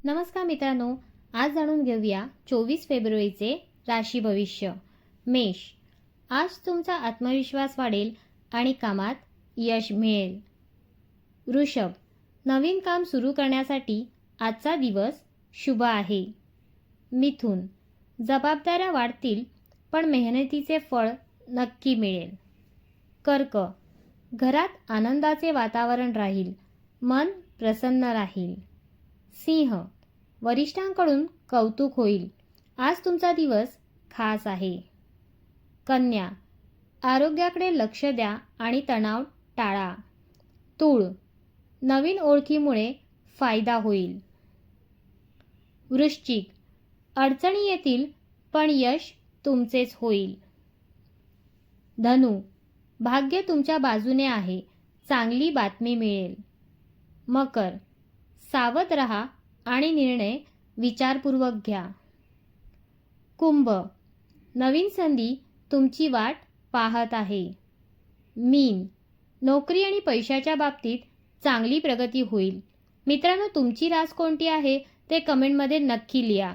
नमस्कार मित्रांनो, आज जाणून घेऊया 24 फेब्रुवारीचे राशी भविष्य. मेष. आज तुमचा आत्मविश्वास वाढेल आणि कामात यश मिळेल. वृषभ. नवीन काम सुरू करण्यासाठी आजचा दिवस शुभ आहे. मिथुन. जबाबदाऱ्या वाढतील पण मेहनतीचे फळ नक्की मिळेल. कर्क. घरात आनंदाचे वातावरण राहील, मन प्रसन्न राहील. सिंह. वरिष्ठांकडून कौतुक होईल. आज तुमचा दिवस खास आहे. कन्या. आरोग्याकडे लक्ष द्या आणि तणाव टाळा. तूळ. नवीन ओळखीमुळे फायदा होईल. वृश्चिक. अडचणी येतील पण यश तुमचेच होईल. धनु. भाग्य तुमच्या बाजूने आहे, चांगली बातमी मिळेल. मकर. सावध रहा आणि निर्णय विचारपूर्वक घ्या. कुंभ. नवीन संधी तुमची वाट पाहत आहे. मीन. नोकरी आणि पैशाच्या बाबतीत चांगली प्रगती होईल. मित्रांनो, तुमची रास कोणती आहे ते कमेंटमध्ये नक्की लिहा.